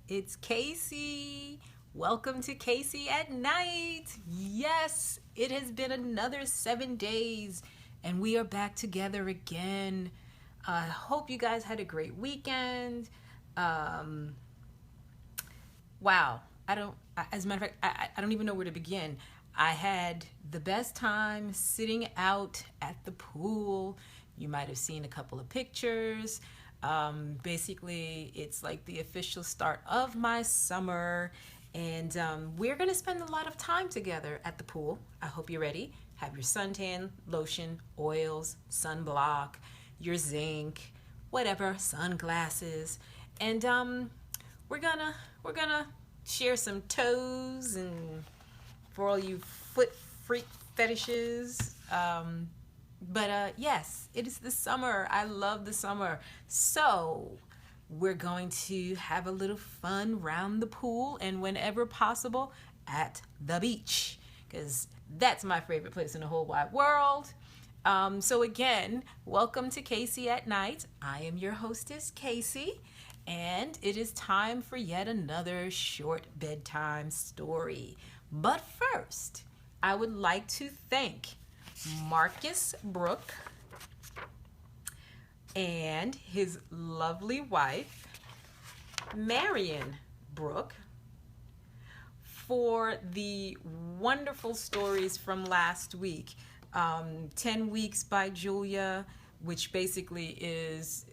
It's Casey. Welcome to Casey at Night. Yes, it has been another 7 days and we are back together again. I hope you guys had a great weekend. Um, wow, as a matter of fact, I don't even know where to begin. I had the best time sitting out at the pool. You might have seen a couple of pictures. Basically, it's like the official start of my summer, and we're going to spend a lot of time together at the pool. I hope you're ready. Have your suntan lotion, oils, sunblock, your zinc, whatever, sunglasses, and we're gonna share some toes and for all you foot freak fetishes. But yes, it is the summer. I love the summer. So we're going to have a little fun round the pool and whenever possible at the beach because that's my favorite place in the whole wide world. So again, welcome to Casey at Night. I am your hostess, Casey, and it is time for yet another short bedtime story. But first, I would like to thank Marcus Brooke and his lovely wife, Marion Brooke, for the wonderful stories from last week. 10 Weeks by Julia, which basically is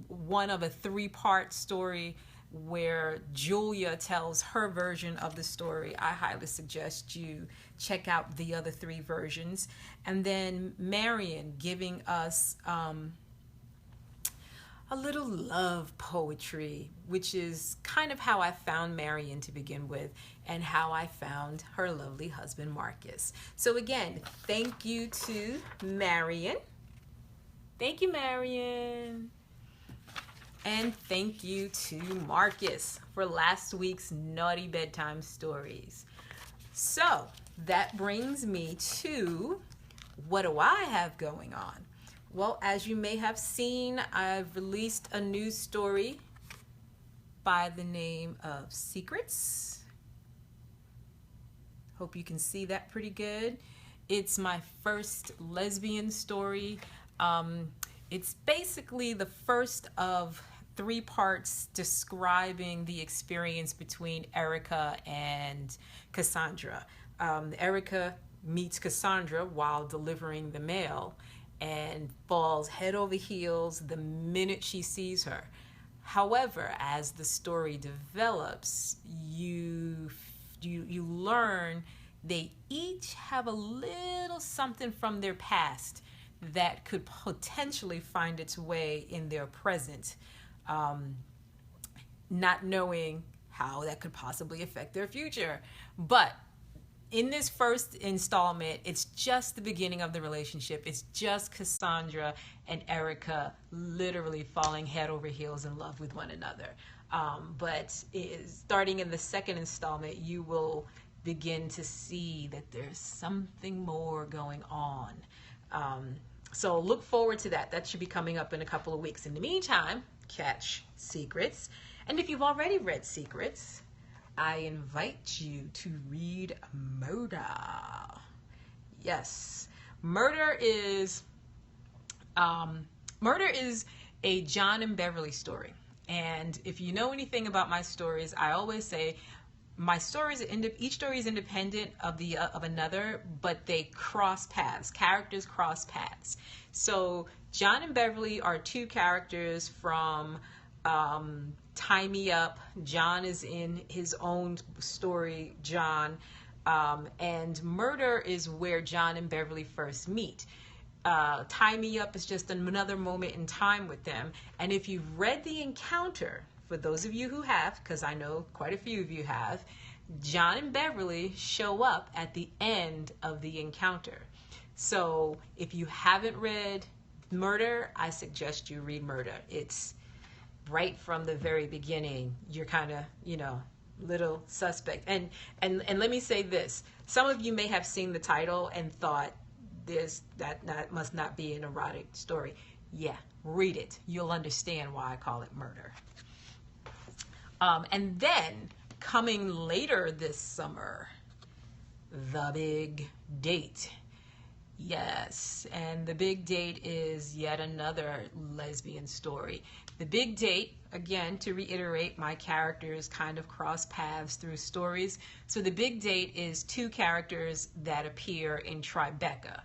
one of a three-part story where Julia tells her version of the story. I highly suggest you check out the other three versions. And then Marion giving us a little love poetry, which is kind of how I found Marion to begin with and how I found her lovely husband Marcus. So again, thank you to Marion. Thank you, Marion. And thank you to Marcus for last week's naughty bedtime stories. So that brings me to what do I have going on? Well, as you may have seen, I've released a new story by the name of Secrets. Hope you can see that pretty good. It's my first lesbian story. It's basically the first of three parts describing the experience between Erica and Cassandra. Erica meets Cassandra while delivering the mail and falls head over heels the minute she sees her. However, as the story develops, you learn they each have a little something from their past that could potentially find its way in their present, not knowing how that could possibly affect their future. But in this first installment, it's just the beginning of the relationship. It's just Cassandra and Erica literally falling head over heels in love with one another. But starting in the second installment, you will begin to see that there's something more going on. So look forward to that. That should be coming up in a couple of weeks. In the meantime, catch Secrets. And if you've already read Secrets, I invite you to read Murder. Yes, Murder is a John and Beverly story. And if you know anything about my stories, I always say my stories each story is independent of another, but they cross paths. Characters cross paths. So John and Beverly are two characters from Tie Me Up. John is in his own story, John, and Murder is where John and Beverly first meet. Tie Me Up is just another moment in time with them. And if you've read The Encounter, for those of you who have, because I know quite a few of you have, John and Beverly show up at the end of The Encounter. So if you haven't read Murder, I suggest you read Murder. It's right from the very beginning. You're kind of, little suspect. And let me say this. Some of you may have seen the title and thought that must not be an erotic story. Yeah, read it. You'll understand why I call it Murder. And then coming later this summer, The Big Date. Yes, and The Big Date is yet another lesbian story. The Big Date, again, to reiterate, my characters kind of cross paths through stories. So The Big Date is two characters that appear in Tribeca.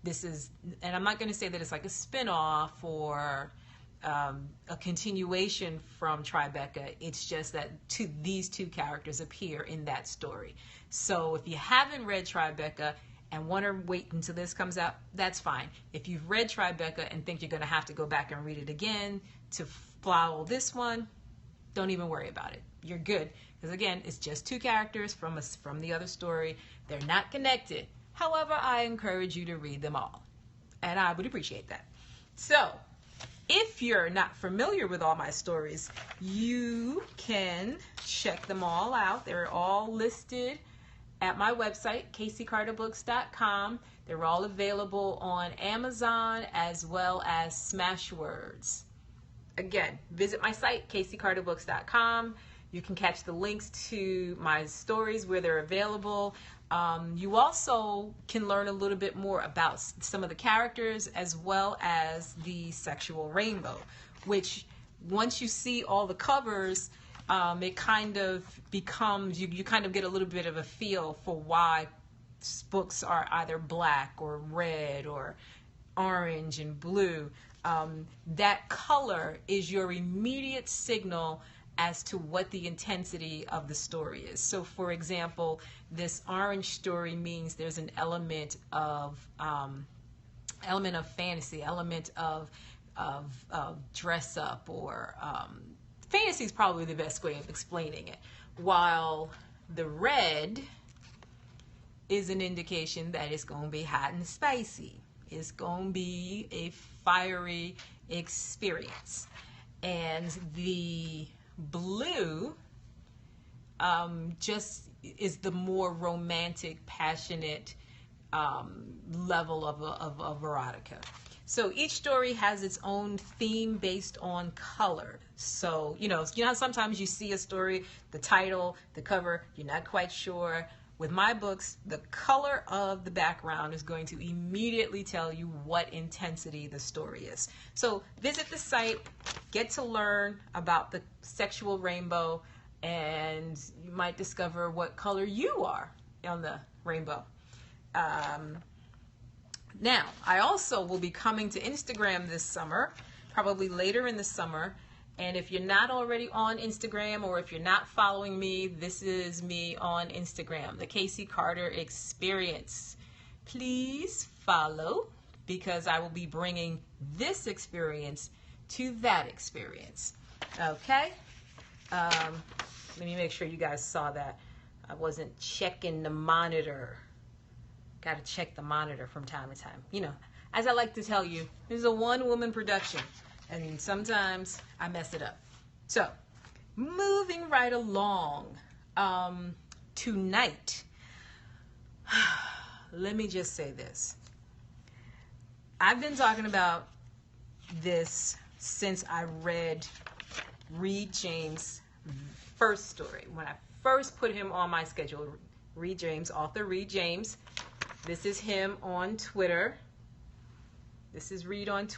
This is, and I'm not going to say that it's like a spin-off or a continuation from Tribeca. It's just that these two characters appear in that story. So if you haven't read Tribeca and want to wait until this comes out, that's fine. If you've read Tribeca and think you're going to have to go back and read it again to follow this one, don't even worry about it. You're good. Because again, it's just two characters from the other story. They're not connected. However, I encourage you to read them all. And I would appreciate that. So, if you're not familiar with all my stories, you can check them all out. They're all listed at my website, caseycarterbooks.com. They're all available on Amazon as well as Smashwords. Again, visit my site, caseycarterbooks.com. You can catch the links to my stories where they're available. You also can learn a little bit more about some of the characters as well as the sexual rainbow, which once you see all the covers, it kind of becomes, you kind of get a little bit of a feel for why books are either black or red or orange and blue. That color is your immediate signal as to what the intensity of the story is. So for example, this orange story means there's an element of fantasy, element of dress up, or fantasy is probably the best way of explaining it. While the red is an indication that it's going to be hot and spicy. It's going to be a fiery experience. And the blue just is the more romantic, passionate level of erotica. So each story has its own theme based on color. So, you know how sometimes you see a story, the title, the cover, you're not quite sure. With my books, the color of the background is going to immediately tell you what intensity the story is. So visit the site, get to learn about the sexual rainbow, and you might discover what color you are on the rainbow. Now, I also will be coming to Instagram this summer, probably later in the summer. And if you're not already on Instagram, or if you're not following me, this is me on Instagram, the Casey Carter Experience. Please follow, because I will be bringing this experience to that experience. Okay? Let me make sure you guys saw that. I wasn't checking the monitor. Got to check the monitor from time to time. You know, as I like to tell you, this is a one-woman production. And sometimes I mess it up. So, moving right along. Tonight, let me just say this. I've been talking about this since I read Reed James' first story. When I first put him on my schedule, Reed James, author Reed James. This is him on Twitter. This is Reed on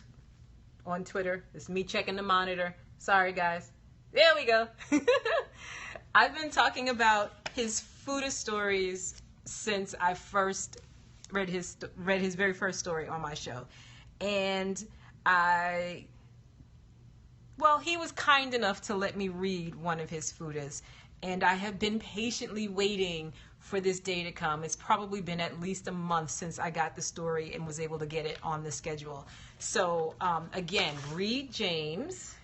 Twitter. This is me checking the monitor. Sorry, guys. There we go. I've been talking about his Futa stories since I first read his very first story on my show. And he was kind enough to let me read one of his Futas. And I have been patiently waiting for this day to come. It's probably been at least a month since I got the story and was able to get it on the schedule. So, again, Reed James.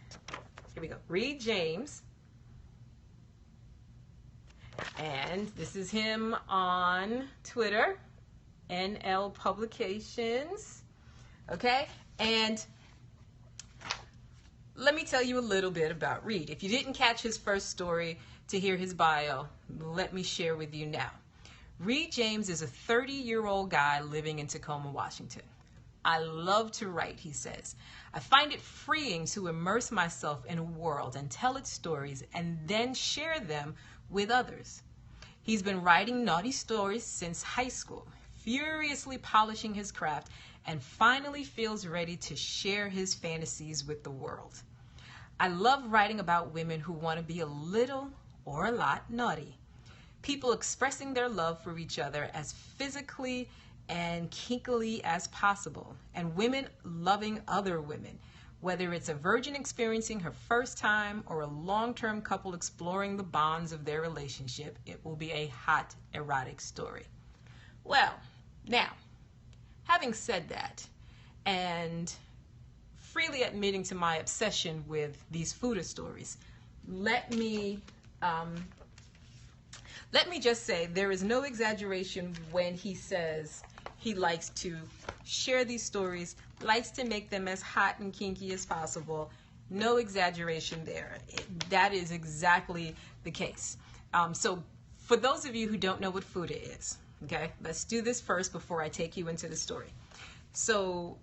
Here we go. Reed James. And this is him on Twitter. NL Publications. Okay? And let me tell you a little bit about Reed. If you didn't catch his first story to hear his bio, let me share with you now. Reed James is a 30-year-old guy living in Tacoma, Washington. I love to write, he says. I find it freeing to immerse myself in a world and tell its stories and then share them with others. He's been writing naughty stories since high school, furiously polishing his craft, and finally feels ready to share his fantasies with the world. I love writing about women who want to be a little or a lot naughty. People expressing their love for each other as physically and kinkily as possible, and women loving other women, whether it's a virgin experiencing her first time or a long-term couple exploring the bonds of their relationship. It will be a hot erotic story. Well, now, having said that, and freely admitting to my obsession with these Futa stories, let me just say there is no exaggeration when he says he likes to share these stories, likes to make them as hot and kinky as possible. No exaggeration there. That is exactly the case. So for those of you who don't know what Futa is, okay, let's do this first before I take you into the story. So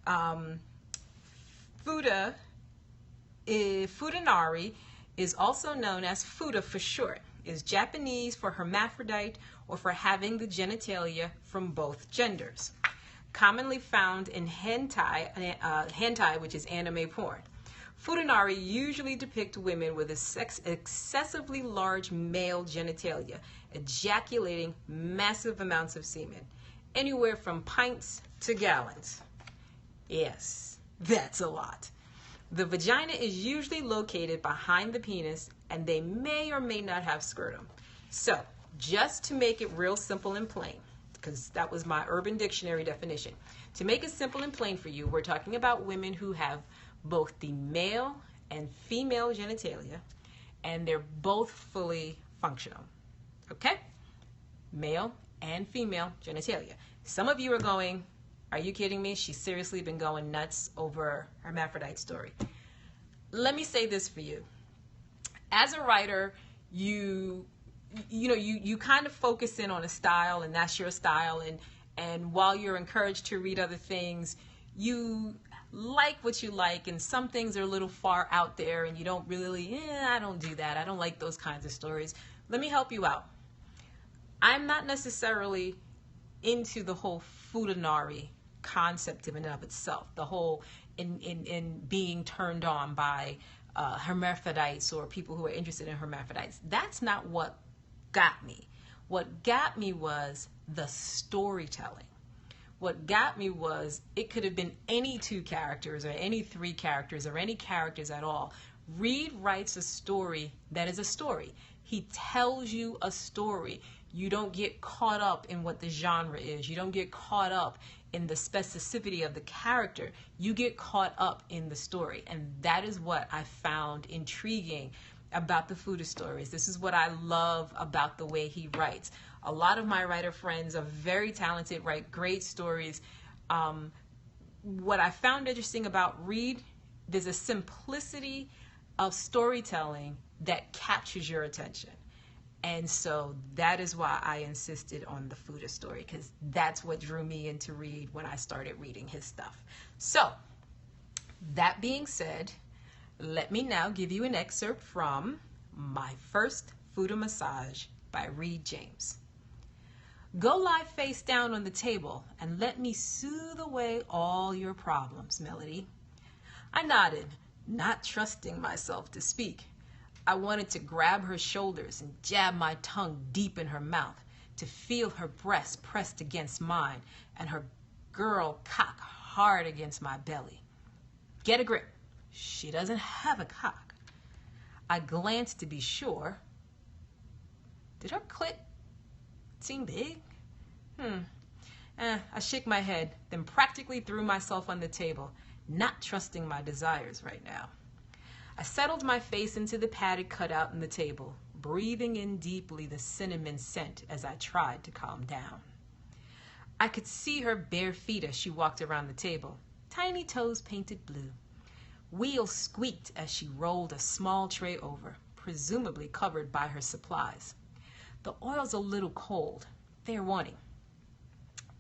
Futanari is also known as Futa for short, is Japanese for hermaphrodite or for having the genitalia from both genders. Commonly found in hentai, which is anime porn. Futanari usually depict women with excessively large male genitalia, ejaculating massive amounts of semen, anywhere from pints to gallons. Yes, that's a lot. The vagina is usually located behind the penis, and they may or may not have scrotum. So, just to make it real simple and plain, because that was my Urban Dictionary definition. To make it simple and plain for you, we're talking about women who have both the male and female genitalia, and they're both fully functional. Okay? Male and female genitalia. Some of you are going, are you kidding me? She's seriously been going nuts over hermaphrodite story. Let me say this for you. As a writer, you kind of focus in on a style, and that's your style, and while you're encouraged to read other things, you like what you like, and some things are a little far out there, and you don't really, I don't do that. I don't like those kinds of stories. Let me help you out. I'm not necessarily into the whole Futanari concept in and of itself, the whole in being turned on by hermaphrodites or people who are interested in hermaphrodites. That's not what got me. What got me was the storytelling. What got me was it could have been any two characters or any three characters or any characters at all. Reed writes a story that is a story. He tells you a story. You don't get caught up in what the genre is. You don't get caught up in the specificity of the character. You get caught up in the story. And that is what I found intriguing about the Futa stories. This is what I love about the way he writes. A lot of my writer friends are very talented, write great stories. What I found interesting about Reed, there's a simplicity of storytelling that captures your attention. And so that is why I insisted on the Futa story, because that's what drew me into Reed when I started reading his stuff. So, that being said, let me now give you an excerpt from My First Futa Massage by Reed James. Go lie face down on the table and let me soothe away all your problems, Melody. I nodded, not trusting myself to speak. I wanted to grab her shoulders and jab my tongue deep in her mouth, to feel her breast pressed against mine and her girl cock hard against my belly. Get a grip. She doesn't have a cock. I glanced to be sure. Did her clit seem big? I shook my head, then practically threw myself on the table, not trusting my desires right now. I settled my face into the padded cutout in the table, breathing in deeply the cinnamon scent as I tried to calm down. I could see her bare feet as she walked around the table, tiny toes painted blue. Wheels squeaked as she rolled a small tray over, presumably covered by her supplies. The oil's a little cold. Fair warning.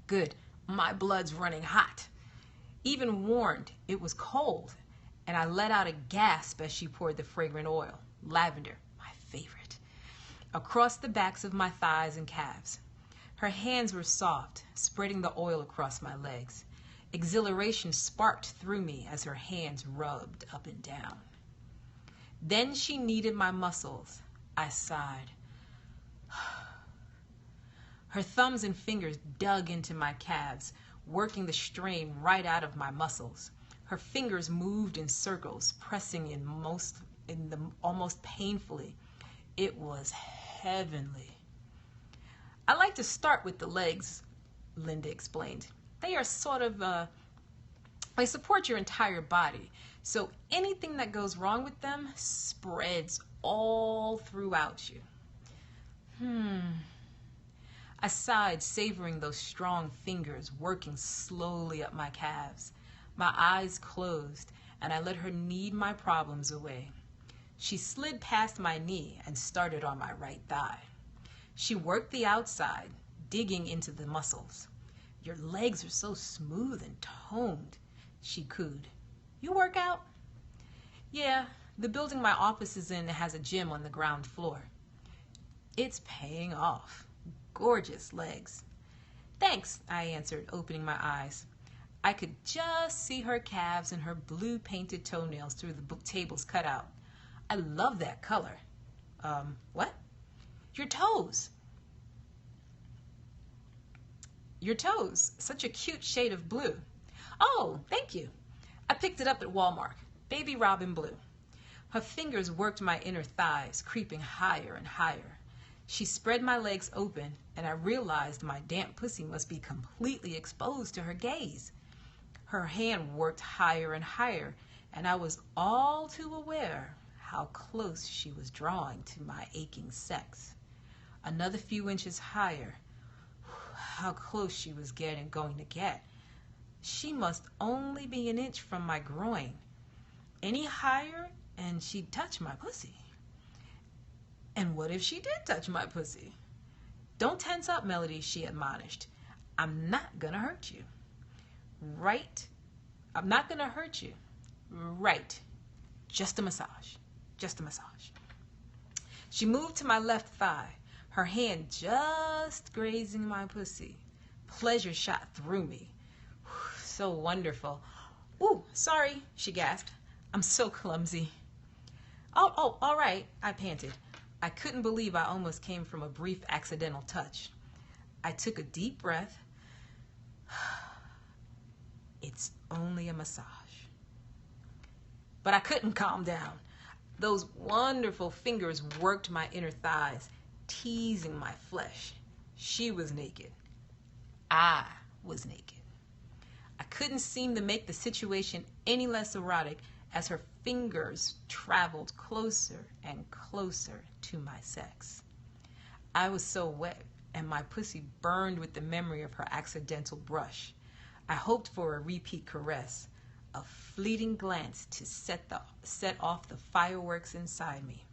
Good. My blood's running hot. Even warned it was cold, and I let out a gasp as she poured the fragrant oil, lavender, my favorite, across the backs of my thighs and calves. Her hands were soft, spreading the oil across my legs. Exhilaration sparked through me as her hands rubbed up and down. Then she kneaded my muscles. I sighed. Her thumbs and fingers dug into my calves, working the strain right out of my muscles. Her fingers moved in circles, pressing in them almost painfully. It was heavenly. I like to start with the legs, Linda explained. They are sort of, they support your entire body. So anything that goes wrong with them spreads all throughout you. I sighed, savoring those strong fingers working slowly up my calves. My eyes closed, and I let her knead my problems away. She slid past my knee and started on my right thigh. She worked the outside, digging into the muscles. Your legs are so smooth and toned, she cooed. You work out? Yeah, the building my office is in has a gym on the ground floor. It's paying off. Gorgeous legs. Thanks, I answered, opening my eyes. I could just see her calves and her blue painted toenails through the table's cutout. I love that color. What? Your toes. Your toes. Such a cute shade of blue. Oh, thank you. I picked it up at Walmart. Baby Robin blue. Her fingers worked my inner thighs, creeping higher and higher. She spread my legs open, and I realized my damp pussy must be completely exposed to her gaze. Her hand worked higher and higher, and I was all too aware how close she was drawing to my aching sex. Another few inches higher. How close she was going to get. She must only be an inch from my groin. Any higher, and she'd touch my pussy. And what if she did touch my pussy? Don't tense up, Melody, she admonished. I'm not gonna hurt you. Right? I'm not gonna hurt you. Right. Just a massage. Just a massage. She moved to my left thigh, her hand just grazing my pussy. Pleasure shot through me. So wonderful. Ooh, sorry, she gasped. I'm so clumsy. Oh, all right, I panted. I couldn't believe I almost came from a brief accidental touch. I took a deep breath. It's only a massage. But I couldn't calm down. Those wonderful fingers worked my inner thighs, teasing my flesh. She was naked. I was naked. I couldn't seem to make the situation any less erotic as her fingers traveled closer and closer to my sex. I was so wet, and my pussy burned with the memory of her accidental brush. I hoped for a repeat caress, a fleeting glance to set off the fireworks inside me.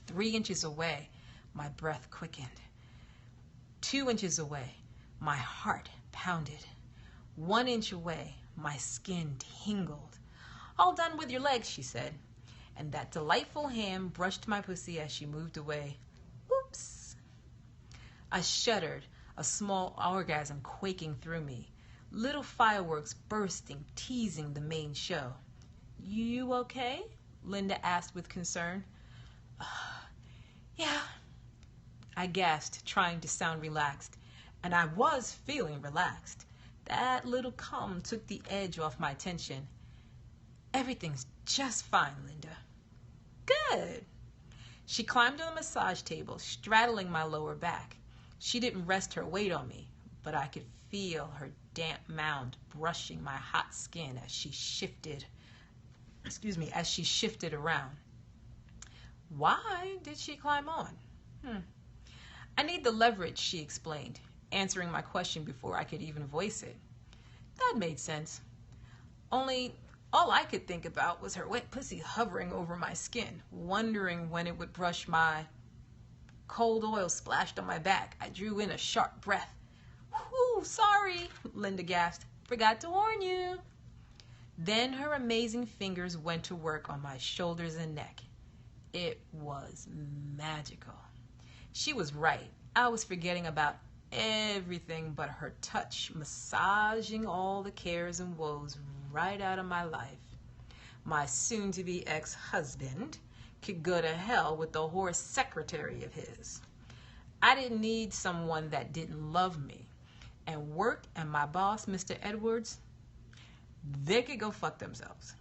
3 inches away, my breath quickened. 2 inches away, my heart pounded. 1 inch away, my skin tingled. All done with your legs, she said, and that delightful hand brushed my pussy as she moved away. Oops. I shuddered, a small orgasm quaking through me. Little fireworks bursting, teasing the main show. You okay? Linda asked with concern. Yeah. I gasped, trying to sound relaxed, and I was feeling relaxed. That little cum took the edge off my tension. Everything's just fine, Linda. Good. She climbed on the massage table, straddling my lower back. She didn't rest her weight on me, but I could feel her damp mound brushing my hot skin as she shifted around. Why did she climb on? I need the leverage, she explained, answering my question before I could even voice it. That made sense. Only all I could think about was her wet pussy hovering over my skin, wondering when it would brush my cold oil splashed on my back. I drew in a sharp breath. Whew, sorry, Linda gasped. Forgot to warn you. Then her amazing fingers went to work on my shoulders and neck. It was magical. She was right. I was forgetting about everything but her touch, massaging all the cares and woes right out of my life. My soon-to-be ex-husband could go to hell with the whore secretary of his. I didn't need someone that didn't love me. And work and my boss, Mr. Edwards, they could go fuck themselves.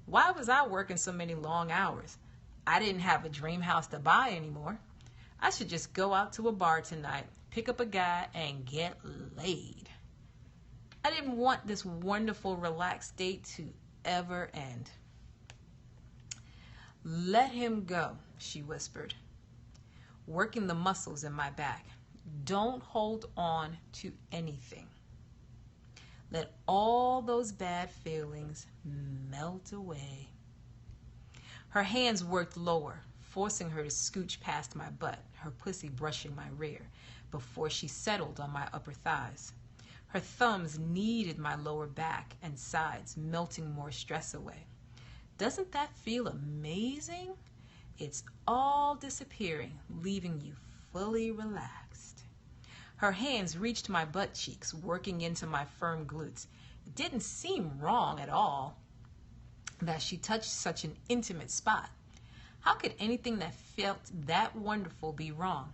Why was I working so many long hours? I didn't have a dream house to buy anymore. I should just go out to a bar tonight, pick up a guy, and get laid. I didn't want this wonderful, relaxed date to ever end. Let him go, she whispered, working the muscles in my back. Don't hold on to anything. Let all those bad feelings melt away. Her hands worked lower, forcing her to scooch past my butt, her pussy brushing my rear, before she settled on my upper thighs. Her thumbs kneaded my lower back and sides, melting more stress away. Doesn't that feel amazing? It's all disappearing, leaving you fully relaxed. Her hands reached my butt cheeks, working into my firm glutes. It didn't seem wrong at all that she touched such an intimate spot. How could anything that felt that wonderful be wrong?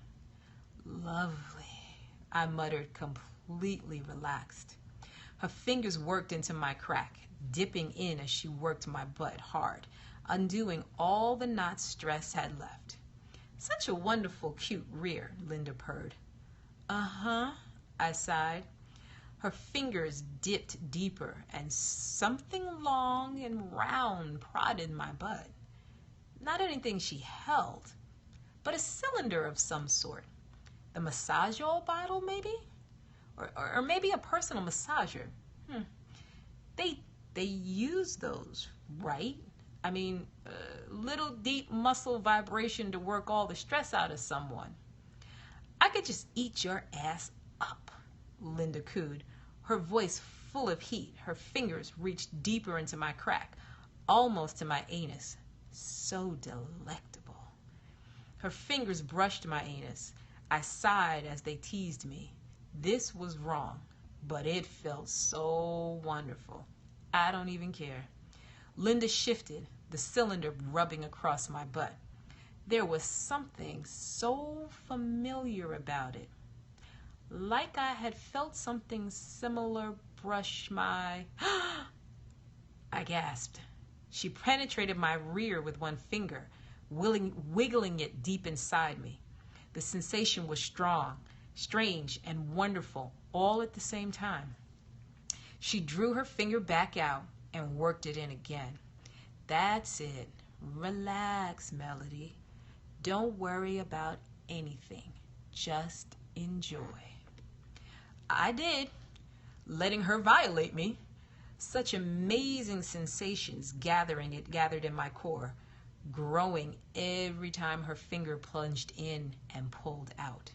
Lovely, I muttered, completely relaxed. Her fingers worked into my crack, dipping in as she worked my butt hard, undoing all the knot stress had left. Such a wonderful, cute rear, Linda purred. Uh-huh, I sighed. Her fingers dipped deeper, and something long and round prodded my butt. Not anything she held, but a cylinder of some sort. The massage oil bottle, maybe? Or maybe a personal massager. They use those, right? I mean, little deep muscle vibration to work all the stress out of someone. I could just eat your ass up, Linda cooed, her voice full of heat. Her fingers reached deeper into my crack, almost to my anus. So delectable. Her fingers brushed my anus. I sighed as they teased me. This was wrong, but it felt so wonderful. I don't even care. Linda shifted, the cylinder rubbing across my butt. There was something so familiar about it. Like I had felt something similar brush my... I gasped. She penetrated my rear with one finger, wiggling it deep inside me. The sensation was strong, strange, and wonderful, all at the same time. She drew her finger back out and worked it in again. That's it. Relax, Melody. Don't worry about anything. Just enjoy. I did, letting her violate me. Such amazing sensations gathered in my core, growing every time her finger plunged in and pulled out.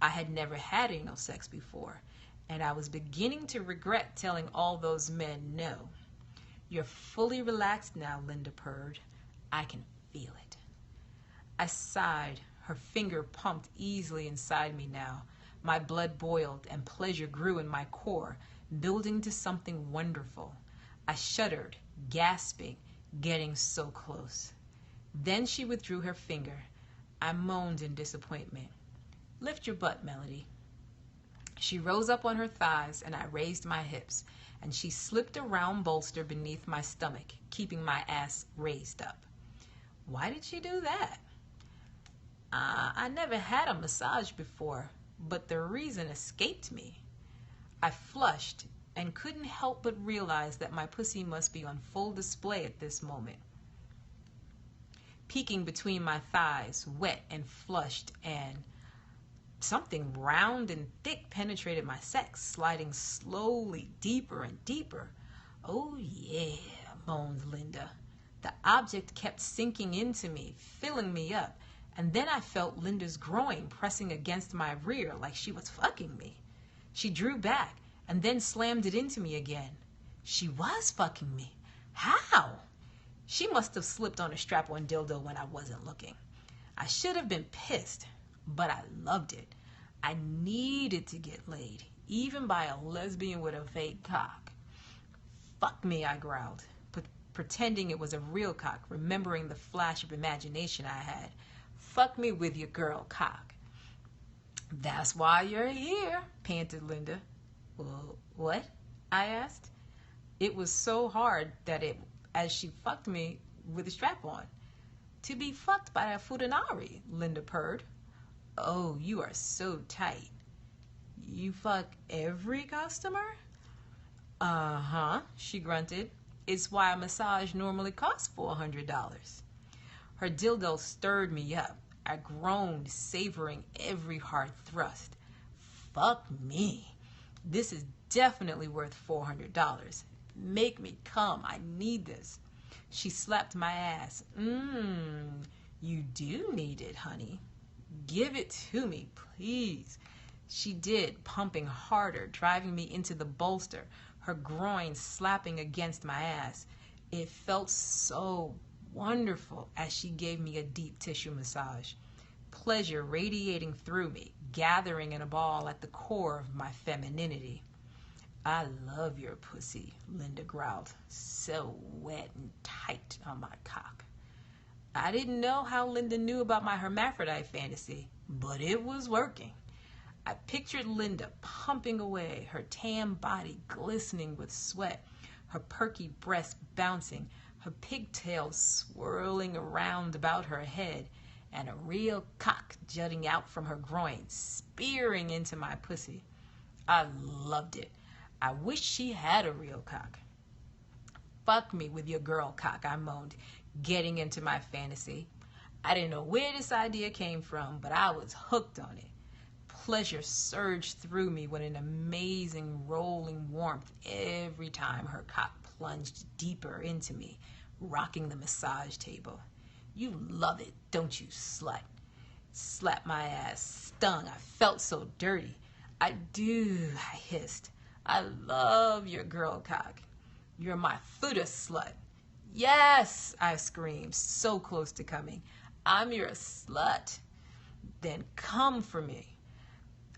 I had never had anal sex before, and I was beginning to regret telling all those men no. You're fully relaxed now, Linda purred. I can feel it. I sighed. Her finger pumped easily inside me now. My blood boiled and pleasure grew in my core, building to something wonderful. I shuddered, gasping, getting so close. Then she withdrew her finger. I moaned in disappointment. Lift your butt, Melody. She rose up on her thighs, and I raised my hips, and she slipped a round bolster beneath my stomach, keeping my ass raised up. Why did she do that? I never had a massage before, but the reason escaped me. I flushed and couldn't help but realize that my pussy must be on full display at this moment. Peeking between my thighs, wet and flushed, and something round and thick penetrated my sex, sliding slowly deeper and deeper. Oh yeah, moaned Linda. The object kept sinking into me, filling me up, and then I felt Linda's groin pressing against my rear like she was fucking me. She drew back, and then slammed it into me again. She was fucking me. How? She must have slipped on a strap-on dildo when I wasn't looking. I should have been pissed, but I loved it. I needed to get laid, even by a lesbian with a fake cock. Fuck me, I growled, pretending it was a real cock, remembering the flash of imagination I had. Fuck me with your girl cock. That's why you're here, panted Linda. Well, what? I asked. It was so hard that as she fucked me with a strap on. To be fucked by a futanari, Linda purred. Oh, you are so tight. You fuck every customer? Uh-huh, she grunted. It's why a massage normally costs $400. Her dildo stirred me up. I groaned, savoring every hard thrust. Fuck me. This is definitely worth $400. Make me come. I need this. She slapped my ass. You do need it, honey. Give it to me, please. She did, pumping harder, driving me into the bolster, her groin slapping against my ass. It felt so wonderful as she gave me a deep tissue massage. Pleasure radiating through me, gathering in a ball at the core of my femininity. I love your pussy, Linda growled, so wet and tight on my cock. I didn't know how Linda knew about my hermaphrodite fantasy, but it was working. I pictured Linda pumping away, her tan body glistening with sweat, her perky breast bouncing, her pigtails swirling around about her head, and a real cock jutting out from her groin, spearing into my pussy. I loved it. I wish she had a real cock. Fuck me with your girl cock, I moaned, getting into my fantasy. I didn't know where this idea came from, but I was hooked on it. Pleasure surged through me with an amazing rolling warmth every time her cock plunged deeper into me, rocking the massage table. You love it, don't you, slut? Slapped my ass, stung. I felt so dirty. I do, I hissed. I love your girl cock. You're my Futa slut. Yes, I screamed, so close to coming. I'm your slut. Then come for me.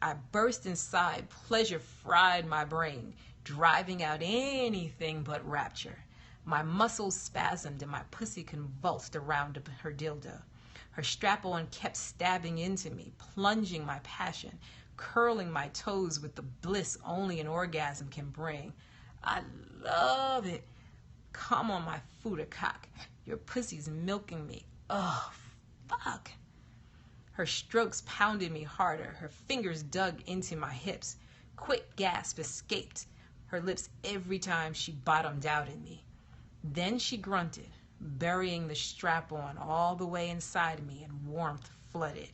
I burst inside. Pleasure fried my brain, driving out anything but rapture. My muscles spasmed and my pussy convulsed around her dildo. Her strap-on kept stabbing into me, plunging my passion, curling my toes with the bliss only an orgasm can bring. I love it. Come on, my Futa cock. Your pussy's milking me. Oh, fuck. Her strokes pounded me harder. Her fingers dug into my hips. Quick gasp escaped her lips every time she bottomed out in me. Then she grunted, burying the strap-on all the way inside me, and warmth flooded.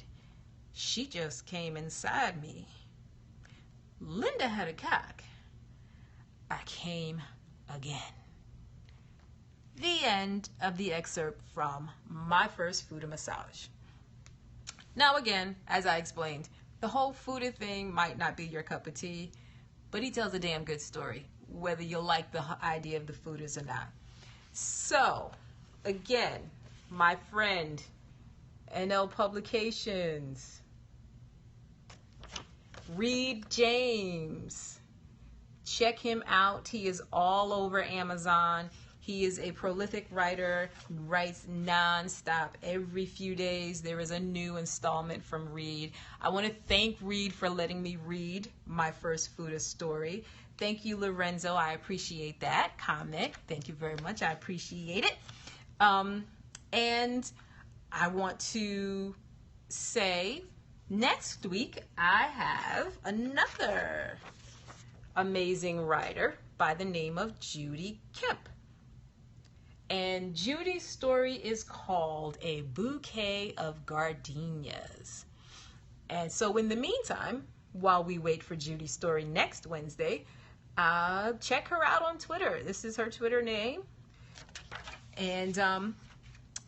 She just came inside me. Linda had a cock. I came again. The end of the excerpt from My First Futa Massage. Now again, as I explained, the whole Futa thing might not be your cup of tea, but he tells a damn good story, whether you like the idea of the Futas or not. So, again, my friend, NL Publications, Reed James. Check him out. He is all over Amazon. He is a prolific writer, writes nonstop. Every few days there is a new installment from Reed. I want to thank Reed for letting me read my first Futa story. Thank you, Lorenzo. I appreciate that comment. Thank you very much. I appreciate it. And I want to say next week I have another amazing writer by the name of Judy Kemp. And Judy's story is called A Bouquet of Gardenias. And so in the meantime, while we wait for Judy's story next Wednesday, check her out on Twitter. This is her Twitter name. And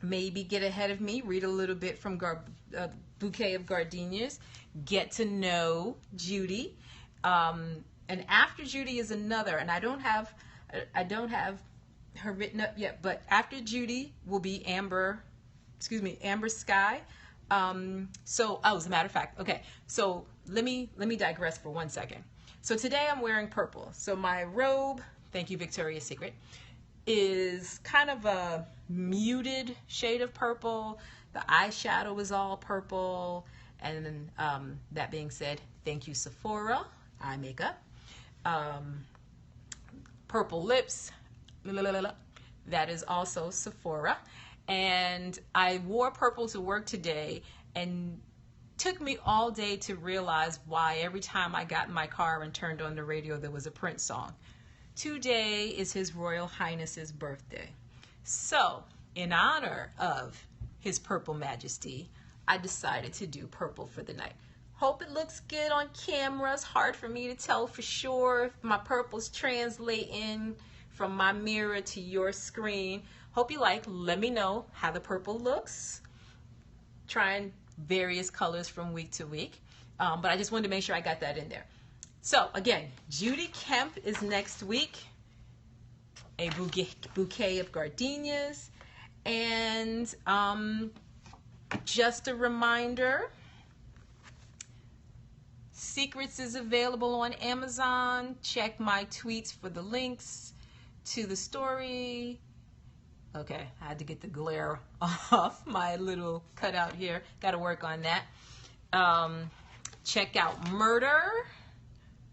maybe get ahead of me, read a little bit from Bouquet of Gardenias, get to know Judy. And And after Judy is another, and I don't have her written up yet, but after Judy will be Amber Sky. As a matter of fact, okay, so let me digress for 1 second. So today I'm wearing purple. So my robe, thank you Victoria's Secret, is kind of a muted shade of purple. The eyeshadow is all purple. And then, that being said, thank you Sephora, eye makeup. Purple lips, that is also Sephora. And I wore purple to work today, and took me all day to realize why every time I got in my car and turned on the radio there was a Prince song. Today is His Royal Highness's birthday. So, in honor of His Purple Majesty, I decided to do purple for the night. Hope it looks good on camera. It's hard for me to tell for sure if my purple's translating from my mirror to your screen. Hope you like. Let me know how the purple looks. Trying various colors from week to week. But I just wanted to make sure I got that in there. So again, Judy Kemp is next week. A bouquet of gardenias. And just a reminder, Secrets is available on Amazon. Check my tweets for the links to the story. Okay, I had to get the glare off my little cutout here. Got to work on that. Check out Murder,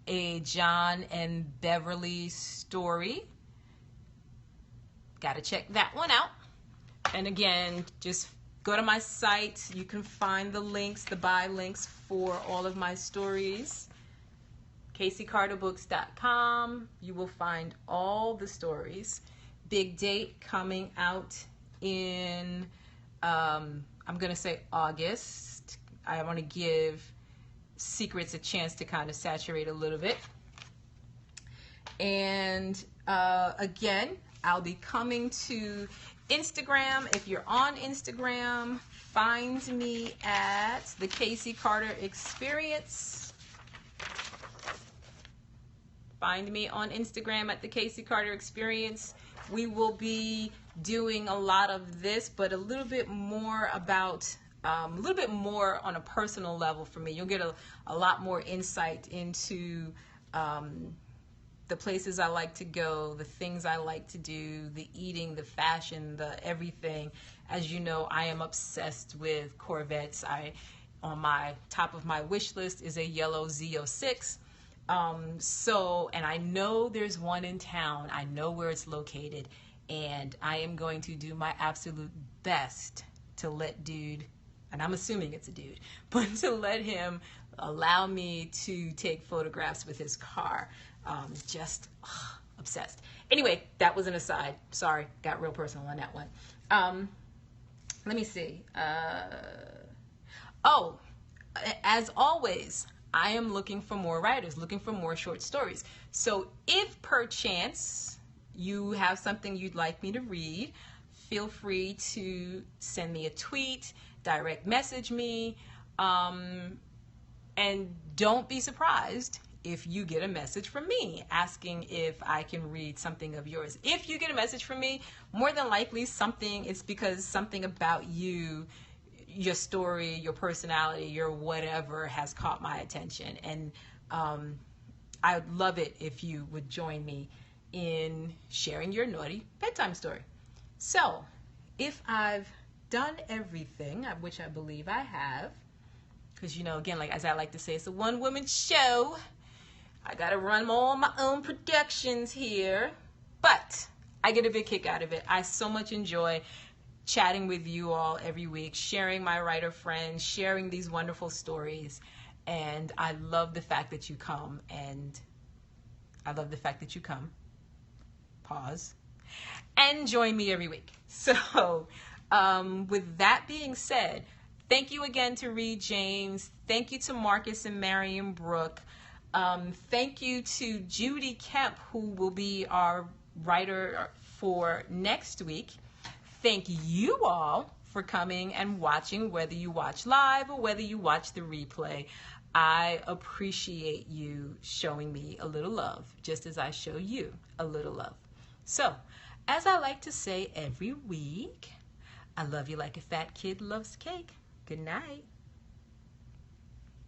a John and Beverly story. Got to check that one out. And again, just go to my site. You can find the links, the buy links for all of my stories. CaseyCarterBooks.com. You will find all the stories. Big date coming out in, I'm going to say August. I want to give Secrets a chance to kind of saturate a little bit. And again, I'll be coming to Instagram. If you're on Instagram, find me at the Casey Carter Experience. Find me on Instagram at the Casey Carter Experience. We will be doing a lot of this, but a little bit more about, a little bit more on a personal level for me. You'll get a lot more insight into the places I like to go, the things I like to do, the eating, the fashion, the everything. As you know, I am obsessed with Corvettes. On my top of my wish list is a yellow Z06. And I know there's one in town. I know where it's located, and I am going to do my absolute best to let dude, and I'm assuming it's a dude, but to let him allow me to take photographs with his car. Obsessed. Anyway, that was an aside. Sorry, got real personal on that one. Let me see. As always, I am looking for more writers, looking for more short stories. So if perchance you have something you'd like me to read, feel free to send me a tweet, direct message me, and don't be surprised if you get a message from me asking if I can read something of yours. If you get a message from me, more than likely it's because something about you, your story, your personality, your whatever has caught my attention. And I would love it if you would join me in sharing your naughty bedtime story. So if I've done everything, which I believe I have, because, you know, again, like as I like to say, it's a one-woman show. I got to run all my own productions here, but I get a big kick out of it. I so much enjoy chatting with you all every week, sharing my writer friends, sharing these wonderful stories, and I love the fact that you come, pause, and join me every week. So with that being said, thank you again to Reed James. Thank you to Marcus and Marion Brooke. Thank you to Judy Kemp, who will be our writer for next week. Thank you all for coming and watching, whether you watch live or whether you watch the replay. I appreciate you showing me a little love, just as I show you a little love. So, as I like to say every week, I love you like a fat kid loves cake. Good night.